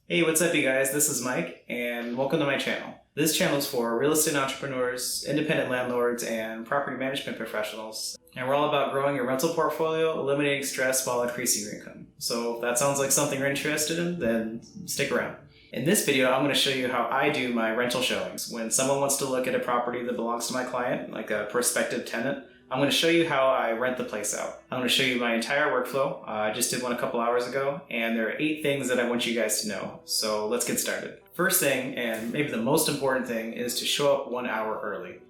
Hey, what's up you guys? This is Mike and welcome to my channel. This channel is for real estate entrepreneurs, independent landlords, and property management professionals. And we're all about growing your rental portfolio, eliminating stress while increasing your income. So if that sounds like something you're interested in, then stick around. In this video, I'm going to show you how I do my rental showings. When someone wants to look at a property that belongs to my client, like a prospective tenant, I'm going to show you how I rent the place out. I'm going to show you my entire workflow. I just did one a couple hours ago, and there are 8 things that I want you guys to know. So let's get started. First thing, and maybe the most important thing, is to show up 1 hour early.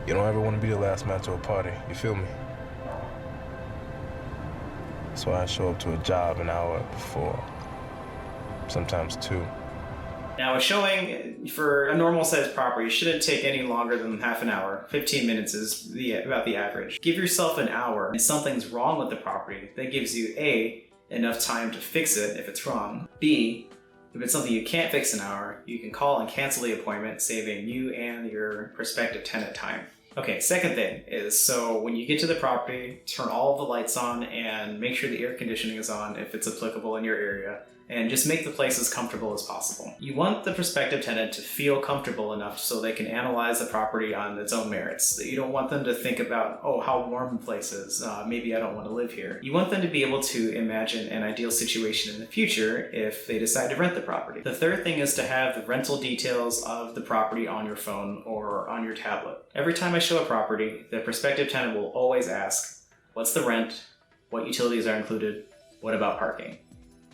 You don't ever want to be the last man to a party, you feel me? That's why I show up to a job an hour before, sometimes 2. Now a showing for a normal sized property shouldn't take any longer than half an hour. 15 minutes is about the average. Give yourself an hour and something's wrong with the property. That gives you A, enough time to fix it if it's wrong. B, if it's something you can't fix in an hour, you can call and cancel the appointment, saving you and your prospective tenant time. Okay, second thing is, so when you get to the property, turn all of the lights on and make sure the air conditioning is on if it's applicable in your area, and just make the place as comfortable as possible. You want the prospective tenant to feel comfortable enough so they can analyze the property on its own merits. You don't want them to think about, oh, how warm the place is, maybe I don't want to live here. You want them to be able to imagine an ideal situation in the future if they decide to rent the property. The third thing is to have the rental details of the property on your phone or on your tablet. Every time I show a property, the prospective tenant will always ask, what's the rent? What utilities are included? What about parking?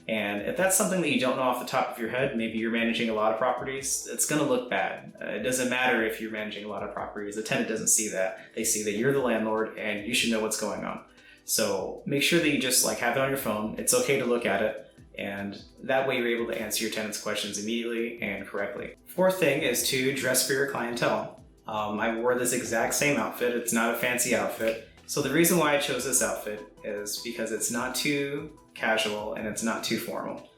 And if that's something that you don't know off the top of your head, maybe you're managing a lot of properties, it's going to look bad. It doesn't matter if you're managing a lot of properties. The tenant doesn't see that. They see that you're the landlord and you should know what's going on. So make sure that you just have it on your phone. It's okay to look at it. And that way you're able to answer your tenant's questions immediately and correctly. Fourth thing is to dress for your clientele. I wore this exact same outfit. It's not a fancy outfit. So the reason why I chose this outfit is because it's not too casual and it's not too formal.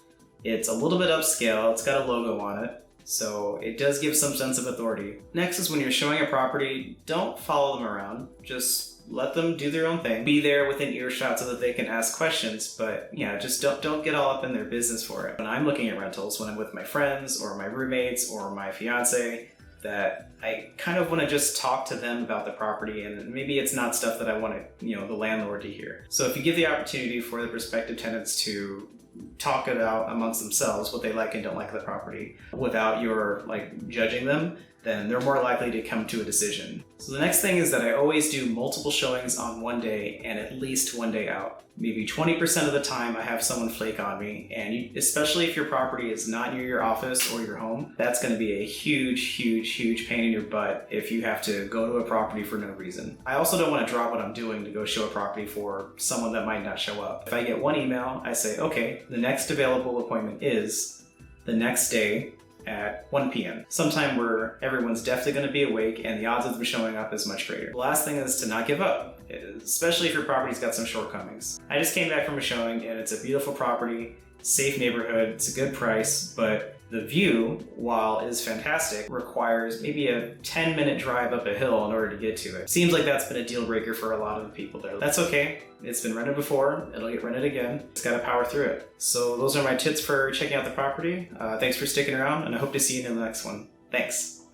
It's a little bit upscale, it's got a logo on it, so it does give some sense of authority. Next is when you're showing a property, don't follow them around, just let them do their own thing. Be there within earshot so that they can ask questions, but yeah, just don't get all up in their business for it. When I'm looking at rentals, when I'm with my friends or my roommates or my fiance, that I kind of want to just talk to them about the property, and maybe it's not stuff that I want the landlord to hear. So if you give the opportunity for the prospective tenants to talk it out amongst themselves, what they like and don't like of the property, without your judging them, then they're more likely to come to a decision. So the next thing is that I always do multiple showings on one day and at least one day out. Maybe 20% of the time I have someone flake on me, and especially if your property is not near your office or your home, that's going to be a huge pain in your butt if you have to go to a property for no reason. I also don't want to drop what I'm doing to go show a property for someone that might not show up. If I get one email, I say, okay, the next available appointment is the next day at 1 p.m. sometime where everyone's definitely going to be awake and the odds of them showing up is much greater. The last thing is to not give up, especially if your property's got some shortcomings. I just came back from a showing and it's a beautiful property, safe neighborhood, it's a good price, but the view, while is fantastic, requires maybe a 10-minute drive up a hill in order to get to it. Seems like that's been a deal breaker for a lot of the people there. That's okay. It's been rented before. It'll get rented again. Just gotta power through it. So those are my tips for checking out the property. Thanks for sticking around, and I hope to see you in the next one. Thanks.